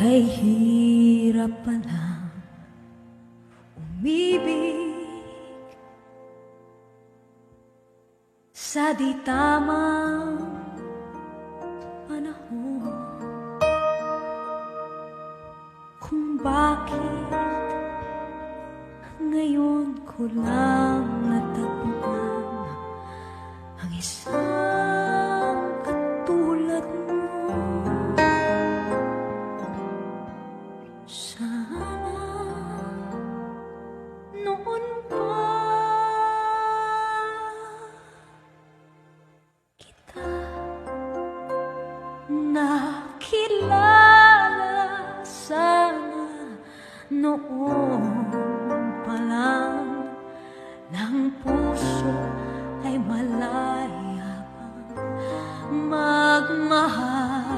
Kay hirap palang umibig sa di tamang panahon. Kung bakit ngayon ko lang natagpuan ang isang katulad mo. Sana noon pa kita nakilala, sana noon pa lang ng puso ay malaya pang magmahal.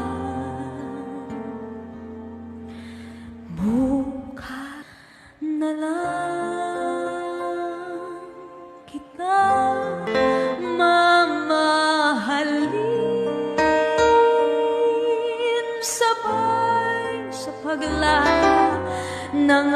Bukas na lang kita mamahalin, sabay sa paglaya ng